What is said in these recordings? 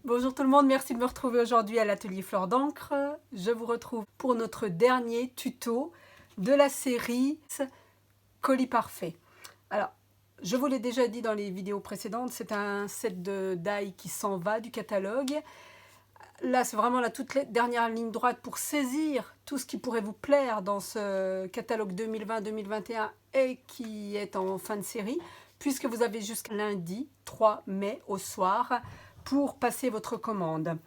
Bonjour tout le monde, merci de me retrouver aujourd'hui à l'atelier Fleur d'encre. Je vous retrouve pour notre dernier tuto de la série Colis Parfait. Alors, je vous l'ai déjà dit dans les vidéos précédentes, c'est un set de die qui s'en va du catalogue. Là, c'est vraiment la toute dernière ligne droite pour saisir tout ce qui pourrait vous plaire dans ce catalogue 2020-2021 et qui est en fin de série, puisque vous avez jusqu'à lundi 3 mai au soir pour passer votre commande.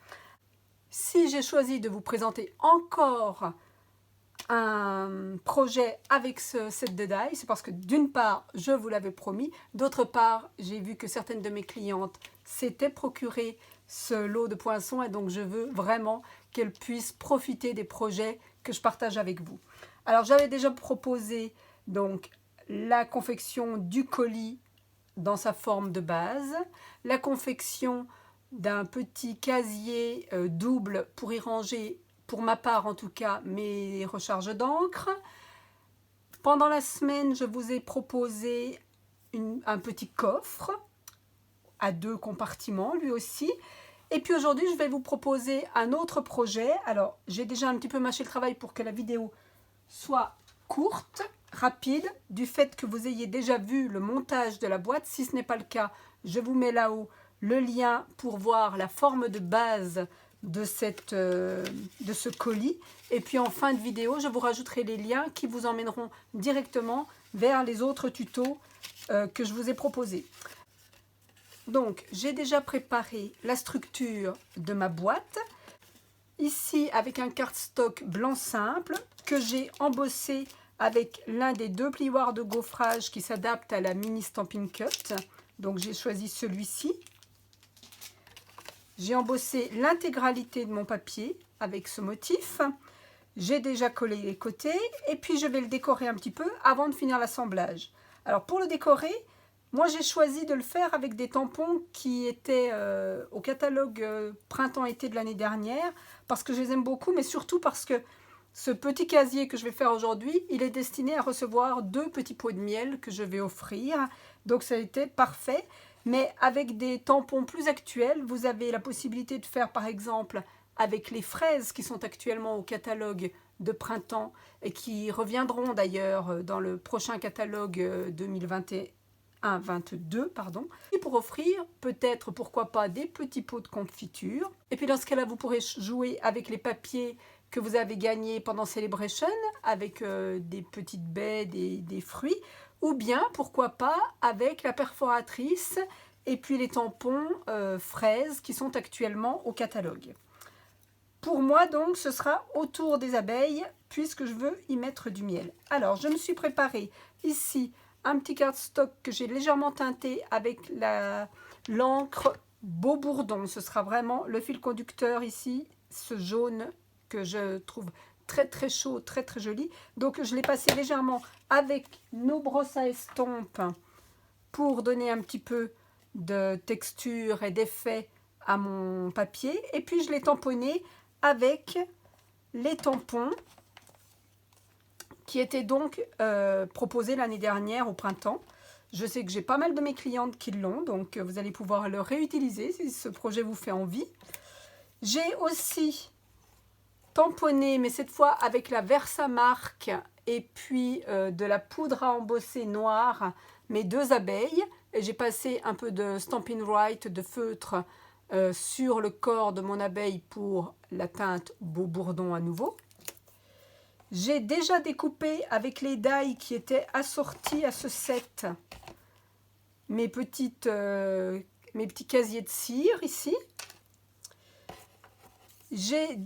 Si j'ai choisi de vous présenter encore un projet avec ce set de die, c'est parce que d'une part, je vous l'avais promis, d'autre part, j'ai vu que certaines de mes clientes s'étaient procurées ce lot de poinçons et donc je veux vraiment qu'elles puissent profiter des projets que je partage avec vous. Alors j'avais déjà proposé donc la confection du colis dans sa forme de base, la confection d'un petit casier double pour y ranger, pour ma part en tout cas, mes recharges d'encre. Pendant la semaine, je vous ai proposé un petit coffre à 2 compartiments, lui aussi. Et puis aujourd'hui, je vais vous proposer un autre projet. Alors, j'ai déjà un petit peu mâché le travail pour que la vidéo soit courte, rapide, du fait que vous ayez déjà vu le montage de la boîte. Si ce n'est pas le cas, je vous mets là-haut le lien pour voir la forme de base de ce colis. Et puis en fin de vidéo, je vous rajouterai les liens qui vous emmèneront directement vers les autres tutos que je vous ai proposés. Donc, j'ai déjà préparé la structure de ma boîte. Ici, avec un cardstock blanc simple que j'ai embossé avec l'un des 2 plioirs de gaufrage qui s'adaptent à la mini Stampin' Cut. Donc, j'ai choisi celui-ci. J'ai embossé l'intégralité de mon papier avec ce motif. J'ai déjà collé les côtés et puis je vais le décorer un petit peu avant de finir l'assemblage. Alors, pour le décorer, moi, j'ai choisi de le faire avec des tampons qui étaient au catalogue printemps-été de l'année dernière, parce que je les aime beaucoup, mais surtout parce que ce petit casier que je vais faire aujourd'hui, il est destiné à recevoir 2 petits pots de miel que je vais offrir. Donc, ça a été parfait. Mais avec des tampons plus actuels, vous avez la possibilité de faire, par exemple, avec les fraises qui sont actuellement au catalogue de printemps et qui reviendront d'ailleurs dans le prochain catalogue 2021-22, pardon, et pour offrir peut-être, pourquoi pas, des petits pots de confiture. Et puis dans ce cas-là, vous pourrez jouer avec les papiers que vous avez gagnés pendant Celebration, avec des petites baies, des fruits, ou bien, pourquoi pas, avec la perforatrice et puis les tampons fraises qui sont actuellement au catalogue. Pour moi, donc, ce sera autour des abeilles, puisque je veux y mettre du miel. Alors, je me suis préparé ici un petit cardstock que j'ai légèrement teinté avec l'encre Beau Bourdon. Ce sera vraiment le fil conducteur ici, ce jaune que je trouve très très chaud, très très joli. Donc, je l'ai passé légèrement avec nos brosses à estompe pour donner un petit peu de texture et d'effet à mon papier. Et puis, je l'ai tamponné avec les tampons qui étaient donc proposés l'année dernière au printemps. Je sais que j'ai pas mal de mes clientes qui l'ont, donc vous allez pouvoir le réutiliser si ce projet vous fait envie. J'ai aussi tamponné, mais cette fois avec la Versamark et puis de la poudre à embosser noire, mes 2 abeilles. Et j'ai passé un peu de Stampin' Write, de feutre, sur le corps de mon abeille pour la teinte Beau Bourdon à nouveau. J'ai déjà découpé avec les die qui étaient assortis à ce set mes petits casiers de cire ici. J'ai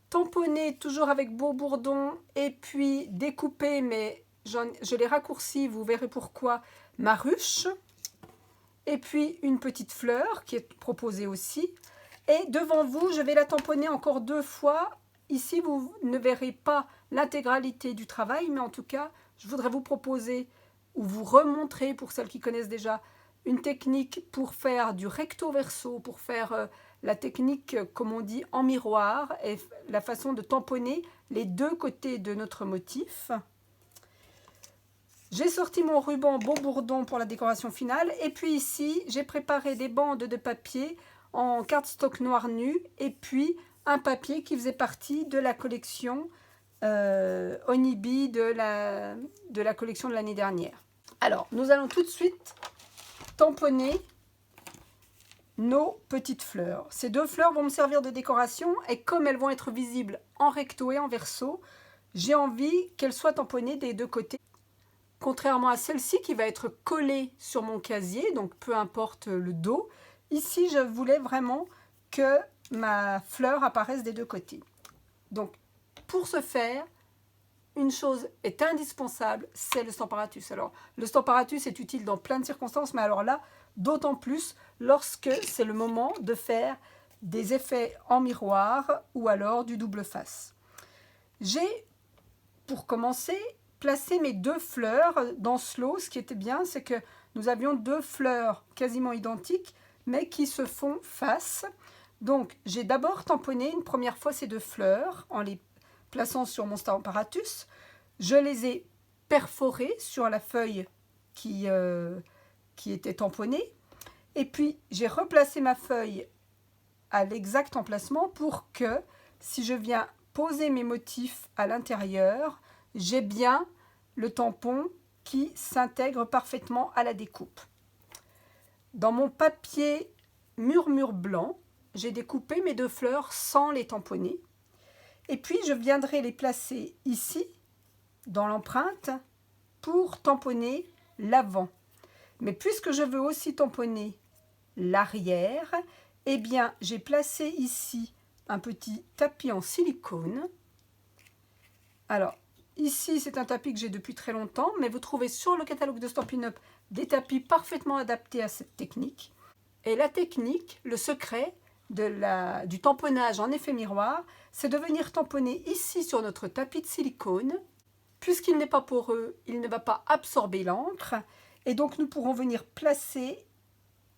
tamponné toujours avec Beau Bourdon et puis découpé, mais je l'ai raccourci, vous verrez pourquoi, ma ruche. Et puis une petite fleur qui est proposée aussi. Et devant vous, je vais la tamponner encore 2 fois. Ici, vous ne verrez pas l'intégralité du travail, mais en tout cas, je voudrais vous proposer ou vous remontrer, pour celles qui connaissent déjà, une technique pour faire du recto verso, pour faire la technique, comme on dit, en miroir, et la façon de tamponner les 2 côtés de notre motif. J'ai sorti mon ruban Beau Bourdon pour la décoration finale. Et puis ici, j'ai préparé des bandes de papier en cardstock noir nu et puis un papier qui faisait partie de la collection Onibi de la collection de l'année dernière. Alors, nous allons tout de suite tamponner nos petites fleurs. Ces 2 fleurs vont me servir de décoration et comme elles vont être visibles en recto et en verso, j'ai envie qu'elles soient tamponnées des 2 côtés. Contrairement à celle-ci qui va être collée sur mon casier, donc peu importe le dos, ici je voulais vraiment que ma fleur apparaisse des 2 côtés. Donc pour ce faire, une chose est indispensable, c'est le Stamparatus. Alors le Stamparatus est utile dans plein de circonstances, mais alors là, d'autant plus lorsque c'est le moment de faire des effets en miroir ou alors du double face. J'ai, pour commencer, placé mes 2 fleurs dans ce lot. Ce qui était bien, c'est que nous avions 2 fleurs quasiment identiques, mais qui se font face. Donc j'ai d'abord tamponné une première fois ces 2 fleurs en les plaçant sur mon Stamparatus. Je les ai perforées sur la feuille qui était tamponnée. Et puis j'ai replacé ma feuille à l'exact emplacement pour que si je viens poser mes motifs à l'intérieur, j'ai bien le tampon qui s'intègre parfaitement à la découpe. Dans mon papier murmure blanc, j'ai découpé mes 2 fleurs sans les tamponner. Et puis je viendrai les placer ici, dans l'empreinte, pour tamponner l'avant. Mais puisque je veux aussi tamponner l'arrière, eh bien j'ai placé ici un petit tapis en silicone. Alors, ici c'est un tapis que j'ai depuis très longtemps, mais vous trouvez sur le catalogue de Stampin' Up des tapis parfaitement adaptés à cette technique. Et la technique, le secret du tamponnage en effet miroir, c'est de venir tamponner ici sur notre tapis de silicone. Puisqu'il n'est pas poreux, il ne va pas absorber l'encre. Et donc nous pourrons venir placer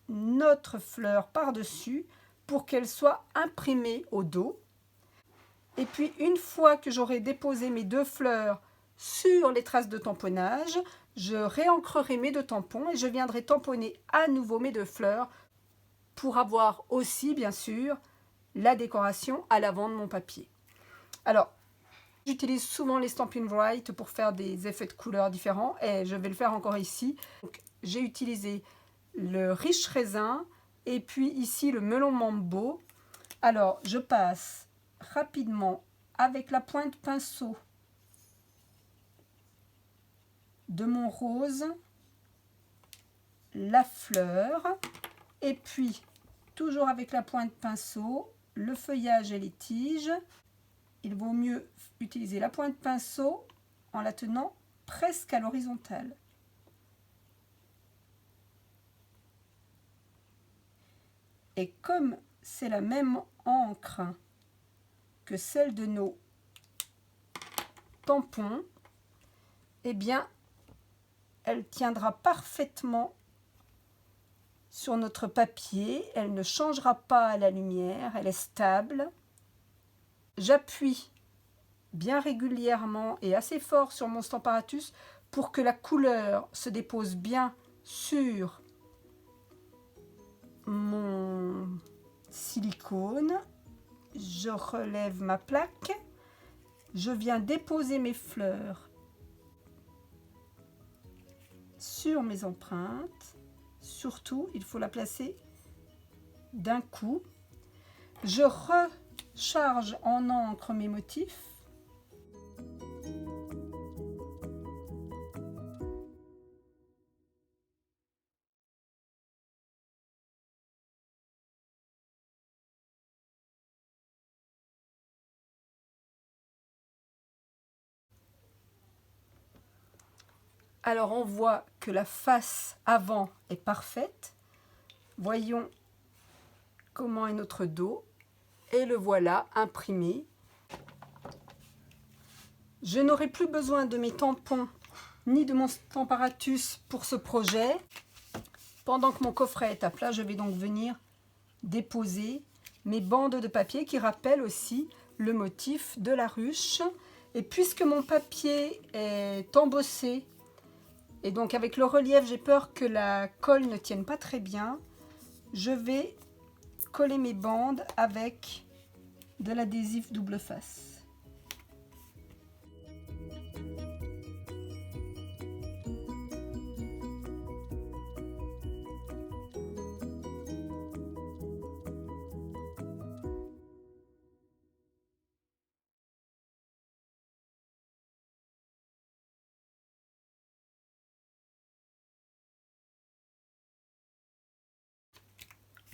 notre fleur par-dessus pour qu'elle soit imprimée au dos. Et puis une fois que j'aurai déposé mes 2 fleurs sur les traces de tamponnage, je réancrerai mes 2 tampons et je viendrai tamponner à nouveau mes 2 fleurs pour avoir aussi bien sûr la décoration à l'avant de mon papier. Alors j'utilise souvent les Stampin' Write pour faire des effets de couleurs différents et je vais le faire encore ici. J'ai utilisé le riche raisin et puis ici le melon mambo. Alors je passe rapidement avec la pointe pinceau de mon rose la fleur et puis toujours avec la pointe pinceau le feuillage et les tiges. Il vaut mieux utiliser la pointe pinceau en la tenant presque à l'horizontale. Et comme c'est la même encre que celle de nos tampons, eh bien, elle tiendra parfaitement sur notre papier. Elle ne changera pas à la lumière, elle est stable. J'appuie bien régulièrement et assez fort sur mon Stamparatus pour que la couleur se dépose bien sur mon silicone. Je relève ma plaque, je viens déposer mes fleurs sur mes empreintes. Surtout, il faut la placer d'un coup. Je recharge en encre mes motifs. Alors on voit que la face avant est parfaite. Voyons comment est notre dos. Et le voilà imprimé. Je n'aurai plus besoin de mes tampons ni de mon Stamparatus pour ce projet. Pendant que mon coffret est à plat, je vais donc venir déposer mes bandes de papier qui rappellent aussi le motif de la ruche. Et puisque mon papier est embossé, et donc avec le relief, j'ai peur que la colle ne tienne pas très bien, je vais coller mes bandes avec de l'adhésif double face.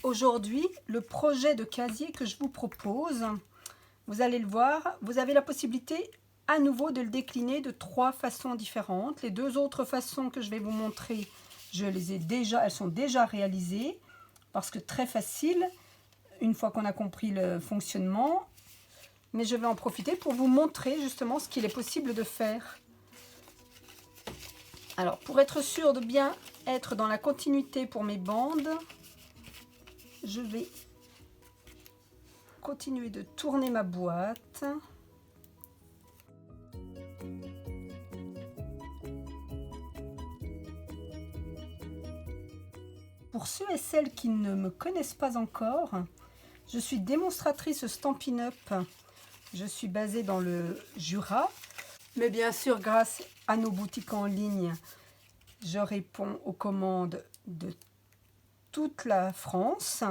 Aujourd'hui, le projet de casier que je vous propose, vous allez le voir, vous avez la possibilité à nouveau de le décliner de 3 façons différentes. Les 2 autres façons que je vais vous montrer, elles sont déjà réalisées parce que très facile une fois qu'on a compris le fonctionnement. Mais je vais en profiter pour vous montrer justement ce qu'il est possible de faire. Alors, pour être sûr de bien être dans la continuité pour mes bandes, je vais continuer de tourner ma boîte. Pour ceux et celles qui ne me connaissent pas encore, je suis démonstratrice Stampin' Up. Je suis basée dans le Jura, mais bien sûr grâce à nos boutiques en ligne, je réponds aux commandes de toute la France.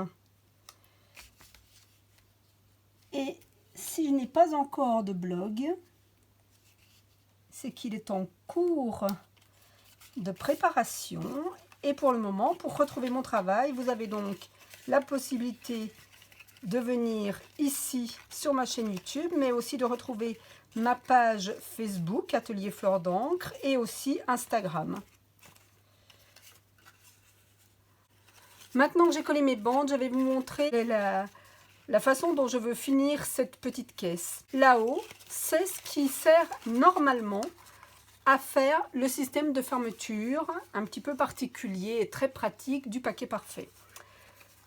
Et si je n'ai pas encore de blog, c'est qu'il est en cours de préparation. Et pour le moment, pour retrouver mon travail, vous avez donc la possibilité de venir ici sur ma chaîne YouTube, mais aussi de retrouver ma page Facebook, Atelier Fleurs d'encre, et aussi Instagram. Maintenant que j'ai collé mes bandes, je vais vous montrer la façon dont je veux finir cette petite caisse. Là-haut, c'est ce qui sert normalement à faire le système de fermeture un petit peu particulier et très pratique du paquet parfait.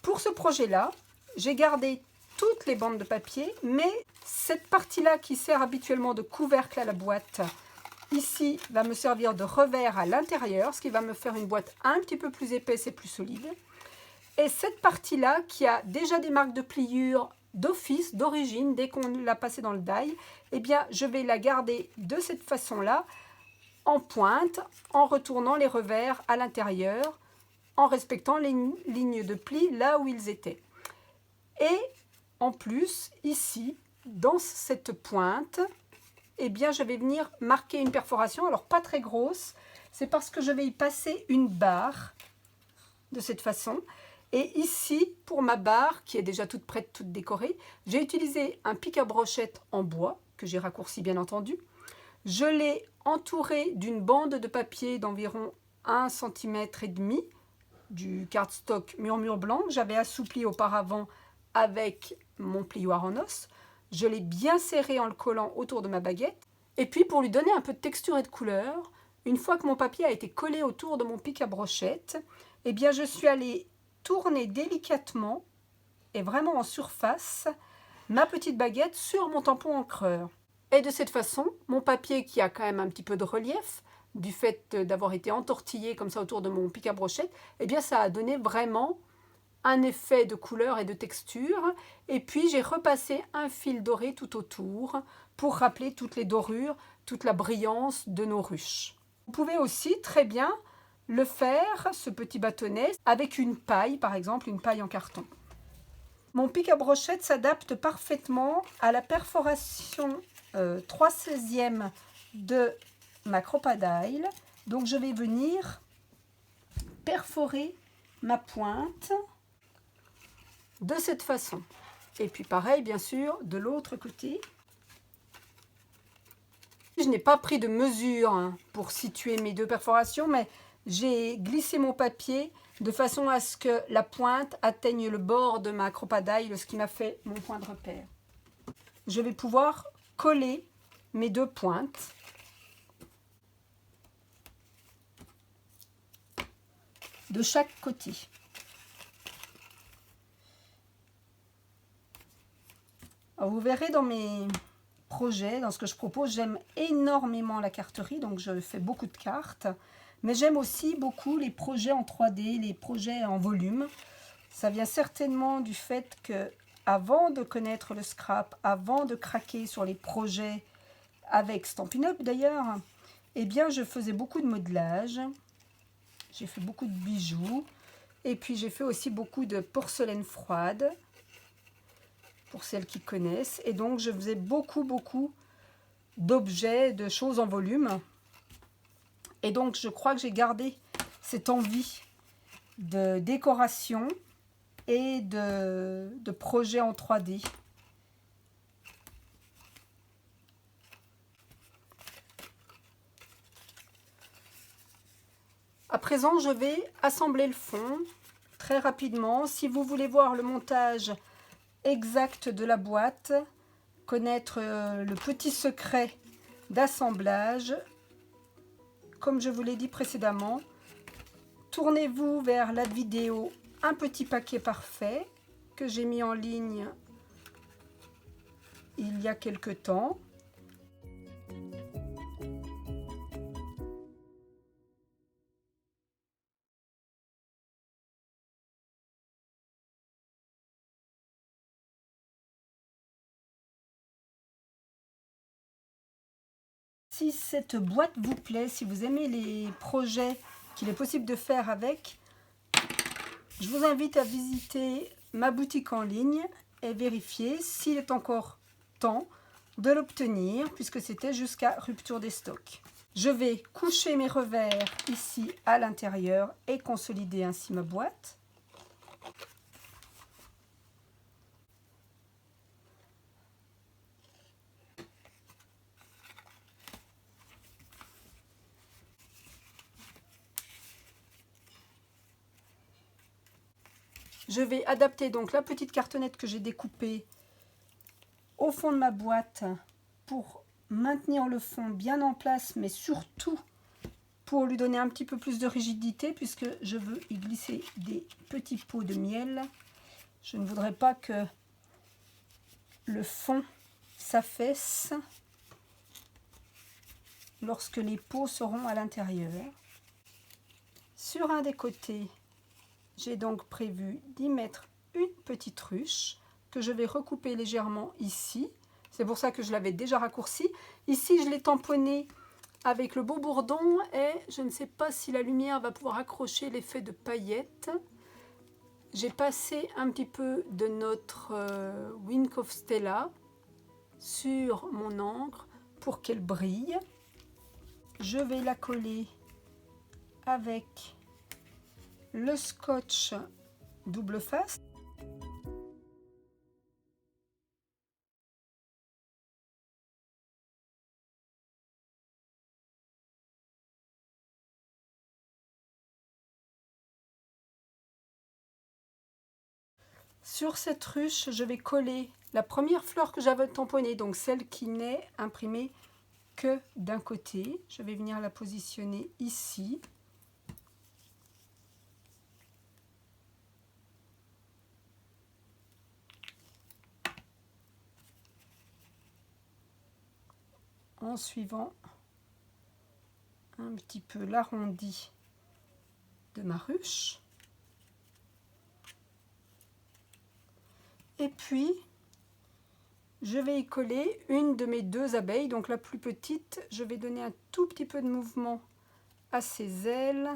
Pour ce projet-là, j'ai gardé toutes les bandes de papier, mais cette partie-là qui sert habituellement de couvercle à la boîte, ici, va me servir de revers à l'intérieur, ce qui va me faire une boîte un petit peu plus épaisse et plus solide. Et cette partie-là, qui a déjà des marques de pliure d'office, d'origine, dès qu'on l'a passée dans le die, eh bien, je vais la garder de cette façon-là, en pointe, en retournant les revers à l'intérieur, en respectant les lignes de pli là où ils étaient. Et en plus, ici, dans cette pointe, eh bien, je vais venir marquer une perforation, alors pas très grosse, c'est parce que je vais y passer une barre de cette façon. Et ici, pour ma barre, qui est déjà toute prête, toute décorée, j'ai utilisé un pic à brochette en bois, que j'ai raccourci bien entendu. Je l'ai entouré d'une bande de papier d'environ 1,5 cm du cardstock Murmure blanc que j'avais assoupli auparavant avec mon plioir en os. Je l'ai bien serré en le collant autour de ma baguette. Et puis pour lui donner un peu de texture et de couleur, une fois que mon papier a été collé autour de mon pic à brochette, eh bien je suis allée tourner délicatement et vraiment en surface ma petite baguette sur mon tampon encreur. Et de cette façon, mon papier qui a quand même un petit peu de relief, du fait d'avoir été entortillé comme ça autour de mon pic à brochette, eh bien ça a donné vraiment un effet de couleur et de texture. Et puis j'ai repassé un fil doré tout autour pour rappeler toutes les dorures, toute la brillance de nos ruches. Vous pouvez aussi très bien le faire, ce petit bâtonnet, avec une paille, par exemple, une paille en carton. Mon pic à brochette s'adapte parfaitement à la perforation 3/16 de ma crocodile. Donc je vais venir perforer ma pointe de cette façon. Et puis pareil, bien sûr, de l'autre côté. Je n'ai pas pris de mesure pour situer mes 2 perforations, mais j'ai glissé mon papier de façon à ce que la pointe atteigne le bord de ma crocodile, ce qui m'a fait mon point de repère. Je vais pouvoir coller mes 2 pointes. De chaque côté. Alors vous verrez dans mes projets, dans ce que je propose, j'aime énormément la carterie, donc je fais beaucoup de cartes. Mais j'aime aussi beaucoup les projets en 3D, les projets en volume. Ça vient certainement du fait que, avant de connaître le scrap, avant de craquer sur les projets avec Stampin' Up d'ailleurs, eh bien je faisais beaucoup de modelage. J'ai fait beaucoup de bijoux. Et puis j'ai fait aussi beaucoup de porcelaine froide, pour celles qui connaissent. Et donc je faisais beaucoup d'objets, de choses en volume. Et donc je crois que j'ai gardé cette envie de décoration et de projets en 3D. À présent, je vais assembler le fond très rapidement. Si vous voulez voir le montage exact de la boîte, connaître le petit secret d'assemblage, comme je vous l'ai dit précédemment, tournez-vous vers la vidéo Un petit paquet parfait que j'ai mis en ligne il y a quelque temps. Si cette boîte vous plaît, si vous aimez les projets qu'il est possible de faire avec, je vous invite à visiter ma boutique en ligne et vérifier s'il est encore temps de l'obtenir, puisque c'était jusqu'à rupture des stocks. Je vais coucher mes revers ici à l'intérieur et consolider ainsi ma boîte. Je vais adapter donc la petite cartonnette que j'ai découpée au fond de ma boîte pour maintenir le fond bien en place, mais surtout pour lui donner un petit peu plus de rigidité, puisque je veux y glisser des petits pots de miel. Je ne voudrais pas que le fond s'affaisse lorsque les pots seront à l'intérieur. Sur un des côtés, j'ai donc prévu d'y mettre une petite ruche que je vais recouper légèrement ici. C'est pour ça que je l'avais déjà raccourci. Ici, je l'ai tamponné avec le beau bourdon et je ne sais pas si la lumière va pouvoir accrocher l'effet de paillettes. J'ai passé un petit peu de notre Wink of Stella sur mon encre pour qu'elle brille. Je vais la coller avec le scotch double face. Sur cette ruche, je vais coller la première fleur que j'avais tamponnée, donc celle qui n'est imprimée que d'un côté. Je vais venir la positionner ici. En suivant un petit peu l'arrondi de ma ruche. Et puis, je vais y coller une de mes deux abeilles, donc la plus petite. Je vais donner un tout petit peu de mouvement à ses ailes.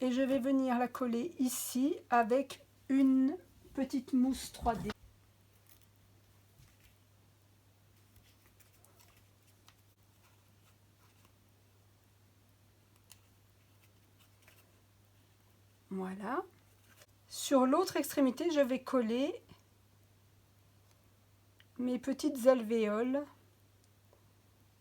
Et je vais venir la coller ici avec une petite mousse 3D. Voilà. Sur l'autre extrémité, je vais coller mes petites alvéoles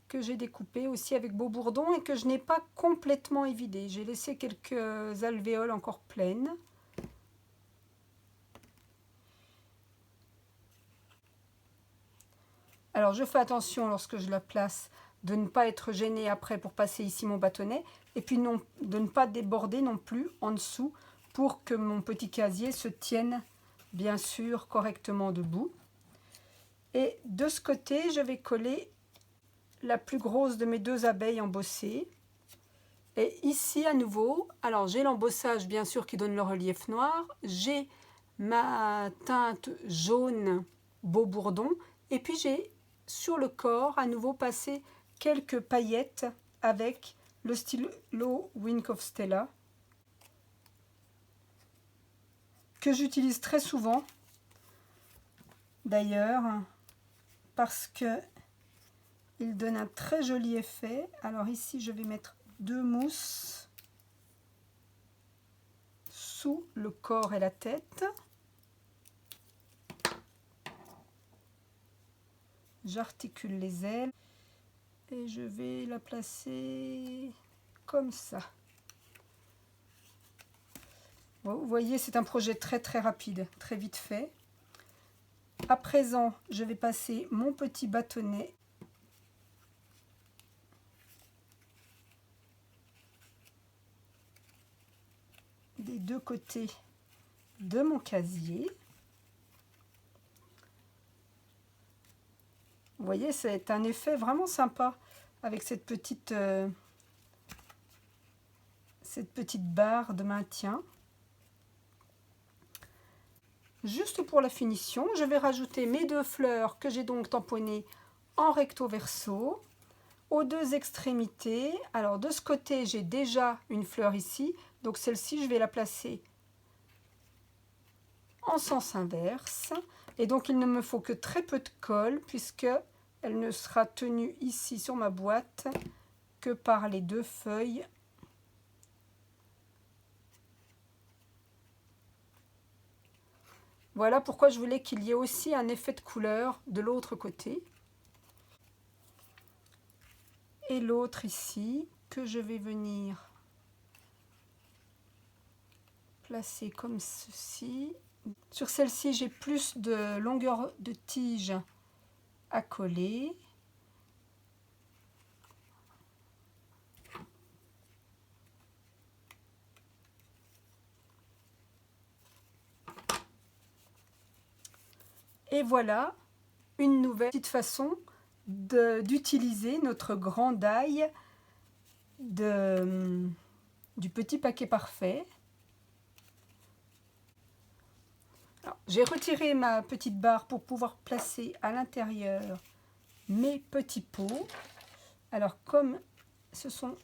que j'ai découpées aussi avec beau bourdon et que je n'ai pas complètement évidé. J'ai laissé quelques alvéoles encore pleines. Alors je fais attention lorsque je la place de ne pas être gênée après pour passer ici mon bâtonnet et puis non, de ne pas déborder non plus en dessous pour que mon petit casier se tienne bien sûr correctement debout. Et de ce côté, je vais coller la plus grosse de mes deux abeilles embossées. Et ici à nouveau, alors j'ai l'embossage bien sûr qui donne le relief noir, j'ai ma teinte jaune beau bourdon et puis j'ai sur le corps à nouveau passé quelques paillettes avec le stylo Wink of Stella que j'utilise très souvent d'ailleurs parce que il donne un très joli effet. Alors ici je vais mettre 2 mousses sous le corps et la tête. J'articule les ailes et je vais la placer comme ça. Bon, vous voyez, c'est un projet très rapide, très vite fait. À présent, je vais passer mon petit bâtonnet des 2 côtés de mon casier. Vous voyez, c'est un effet vraiment sympa avec cette petite barre de maintien. Juste pour la finition, je vais rajouter mes 2 fleurs que j'ai donc tamponnées en recto verso aux 2 extrémités. Alors de ce côté, j'ai déjà une fleur ici, donc celle-ci, je vais la placer en sens inverse. Et donc il ne me faut que très peu de colle puisque elle ne sera tenue ici sur ma boîte que par les 2 feuilles. Voilà pourquoi je voulais qu'il y ait aussi un effet de couleur de l'autre côté. Et l'autre ici que je vais venir placer comme ceci. Sur celle-ci, j'ai plus de longueur de tige à coller. Et voilà une nouvelle petite façon d'utiliser notre grand die du petit paquet parfait. J'ai retiré ma petite barre pour pouvoir placer à l'intérieur mes petits pots. Alors comme ce sont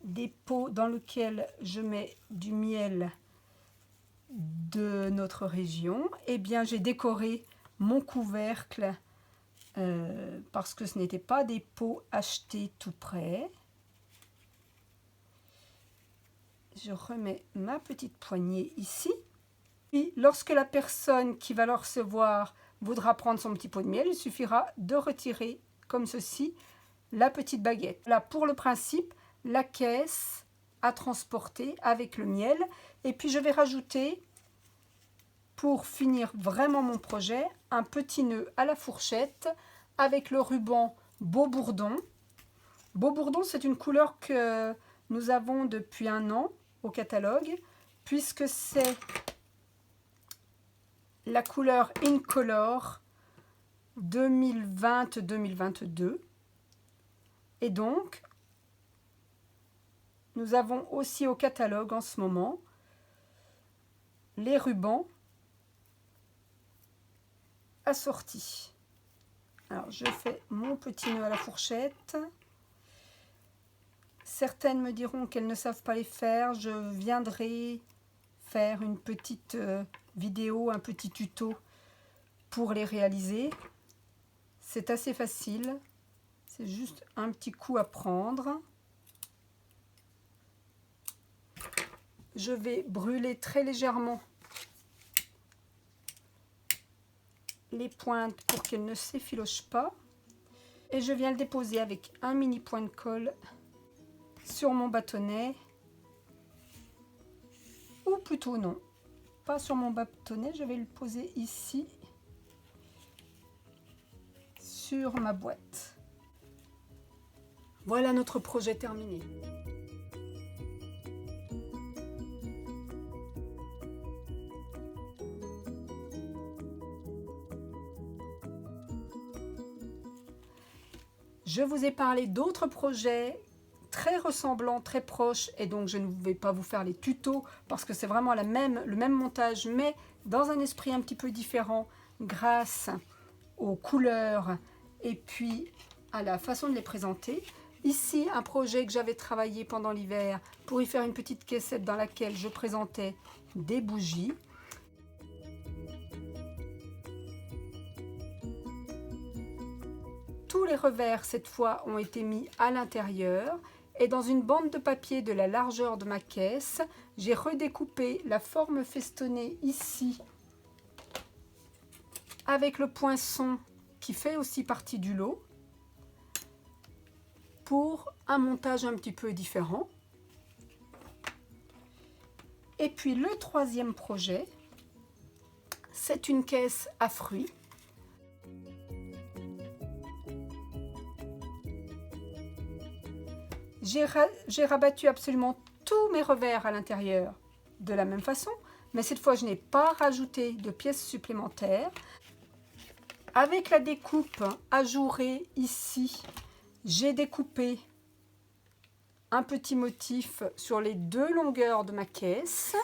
des pots dans lesquels je mets du miel de notre région, eh bien j'ai décoré mon couvercle parce que ce n'était pas des pots achetés tout près. Je remets ma petite poignée ici. Puis lorsque la personne qui va le recevoir voudra prendre son petit pot de miel, il suffira de retirer comme ceci la petite baguette. Là pour le principe, la caisse à transporter avec le miel. Et puis je vais rajouter, pour finir vraiment mon projet, un petit nœud à la fourchette avec le ruban Beau Bourdon. Beau Bourdon, c'est une couleur que nous avons depuis 1 an au catalogue, puisque c'est la couleur Incolor 2020-2022. Et donc, nous avons aussi au catalogue en ce moment les rubans assortis. Alors, je fais mon petit nœud à la fourchette. Certaines me diront qu'elles ne savent pas les faire. Je viendrai faire une petite vidéo, un petit tuto pour les réaliser. C'est assez facile. C'est juste un petit coup à prendre. Je vais brûler très légèrement les pointes pour qu'elles ne s'effilochent pas. Et je viens le déposer avec un mini point de colle sur mon bâtonnet. Ou plutôt non, pas sur mon bâtonnet, je vais le poser ici sur ma boîte. Voilà notre projet terminé. Je vous ai parlé d'autres projets très ressemblant, très proche, et donc je ne vais pas vous faire les tutos parce que c'est vraiment le même montage, mais dans un esprit un petit peu différent grâce aux couleurs et puis à la façon de les présenter. Ici, un projet que j'avais travaillé pendant l'hiver pour y faire une petite caissette dans laquelle je présentais des bougies. Tous les revers, cette fois, ont été mis à l'intérieur. Et dans une bande de papier de la largeur de ma caisse, j'ai redécoupé la forme festonnée ici avec le poinçon qui fait aussi partie du lot pour un montage un petit peu différent. Et puis le troisième projet, c'est une caisse à fruits. J'ai rabattu absolument tous mes revers à l'intérieur de la même façon, mais cette fois je n'ai pas rajouté de pièces supplémentaires. Avec la découpe ajourée ici, j'ai découpé un petit motif sur les deux longueurs de ma caisse.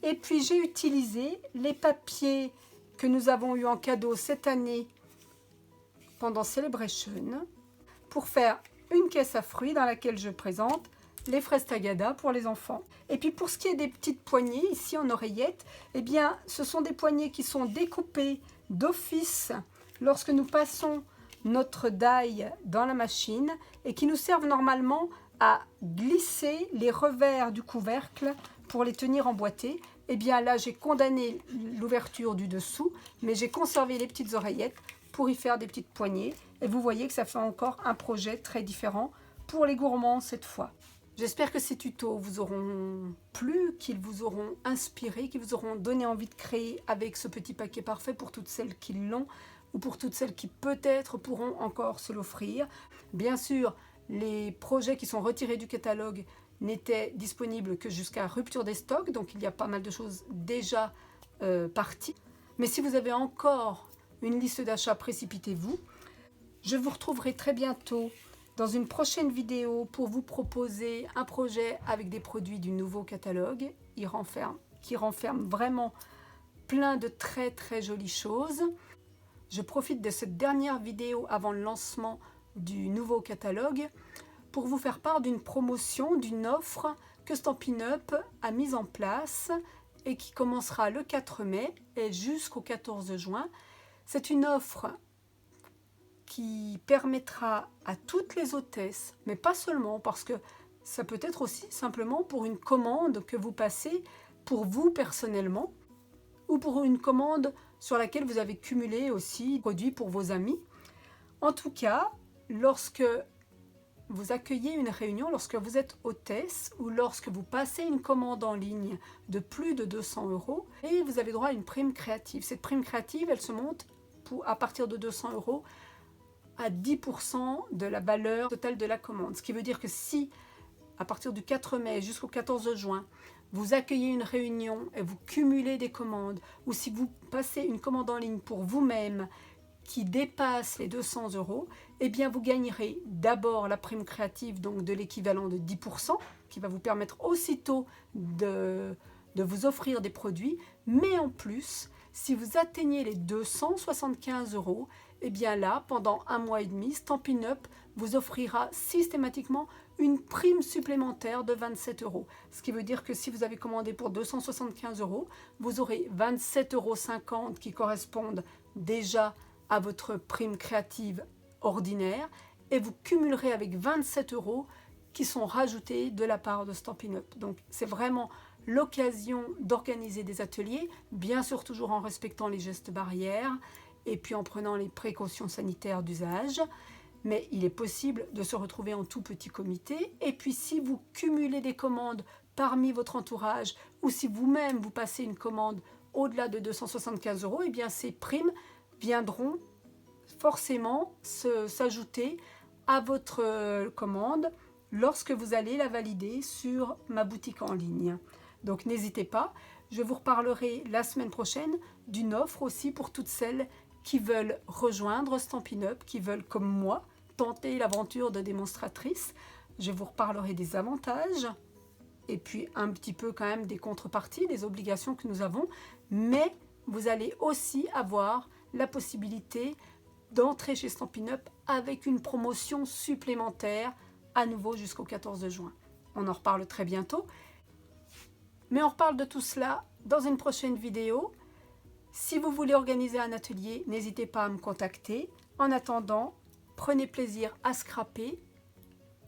Et puis j'ai utilisé les papiers que nous avons eu en cadeau cette année pendant Celebration pour faire une caisse à fruits dans laquelle je présente les fraises Tagada pour les enfants. Et puis pour ce qui est des petites poignées ici en oreillette, eh bien ce sont des poignées qui sont découpées d'office lorsque nous passons notre die dans la machine et qui nous servent normalement à glisser les revers du couvercle pour les tenir emboîtés. Et bien là j'ai condamné l'ouverture du dessous, mais j'ai conservé les petites oreillettes pour y faire des petites poignées. Et vous voyez que ça fait encore un projet très différent pour les gourmands cette fois. J'espère que ces tutos vous auront plu, qu'ils vous auront inspiré, qu'ils vous auront donné envie de créer avec ce petit paquet parfait pour toutes celles qui l'ont ou pour toutes celles qui peut-être pourront encore se l'offrir. Bien sûr, les projets qui sont retirés du catalogue n'étaient disponibles que jusqu'à rupture des stocks, donc il y a pas mal de choses déjà parties. Mais si vous avez encore une liste d'achats, précipitez-vous. Je vous retrouverai très bientôt dans une prochaine vidéo pour vous proposer un projet avec des produits du nouveau catalogue qui renferme vraiment plein de très très jolies choses. Je profite de cette dernière vidéo avant le lancement du nouveau catalogue pour vous faire part d'une promotion, d'une offre que Stampin' Up a mise en place et qui commencera le 4 mai et jusqu'au 14 juin. C'est une offre qui permettra à toutes les hôtesses, mais pas seulement, parce que ça peut être aussi simplement pour une commande que vous passez pour vous personnellement, ou pour une commande sur laquelle vous avez cumulé aussi des produits pour vos amis. En tout cas, lorsque vous accueillez une réunion, lorsque vous êtes hôtesse ou lorsque vous passez une commande en ligne de plus de 200 €, et vous avez droit à une prime créative. Cette prime créative, elle se monte à partir de 200 € à 10% de la valeur totale de la commande. Ce qui veut dire que si, à partir du 4 mai jusqu'au 14 juin, vous accueillez une réunion et vous cumulez des commandes, ou si vous passez une commande en ligne pour vous-même qui dépasse les 200 €, eh bien vous gagnerez d'abord la prime créative, donc de l'équivalent de 10%, qui va vous permettre aussitôt de vous offrir des produits, mais en plus, si vous atteignez les 275 €, eh bien là, pendant un mois et demi, Stampin' Up vous offrira systématiquement une prime supplémentaire de 27 €. Ce qui veut dire que si vous avez commandé pour 275 €, vous aurez 27,50 € qui correspondent déjà à votre prime créative ordinaire et vous cumulerez avec 27 € qui sont rajoutés de la part de Stampin' Up. Donc c'est vraiment l'occasion d'organiser des ateliers, bien sûr toujours en respectant les gestes barrières et puis en prenant les précautions sanitaires d'usage. Mais il est possible de se retrouver en tout petit comité. Et puis si vous cumulez des commandes parmi votre entourage ou si vous-même vous passez une commande au-delà de 275 €, eh bien ces primes viendront forcément s'ajouter à votre commande lorsque vous allez la valider sur ma boutique en ligne. Donc n'hésitez pas, je vous reparlerai la semaine prochaine d'une offre aussi pour toutes celles qui veulent rejoindre Stampin' Up, qui veulent comme moi tenter l'aventure de démonstratrice. Je vous reparlerai des avantages et puis un petit peu quand même des contreparties, des obligations que nous avons. Mais vous allez aussi avoir la possibilité d'entrer chez Stampin' Up avec une promotion supplémentaire à nouveau jusqu'au 14 juin. On en reparle très bientôt. Mais on reparle de tout cela dans une prochaine vidéo. Si vous voulez organiser un atelier, n'hésitez pas à me contacter. En attendant, prenez plaisir à scraper,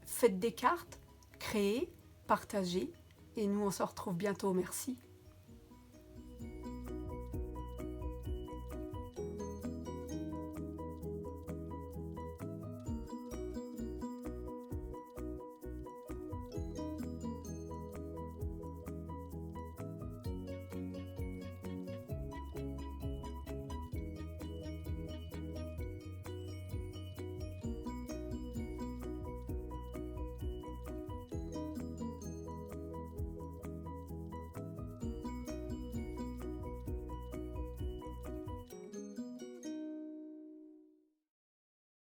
faites des cartes, créez, partagez. Et nous, on se retrouve bientôt. Merci.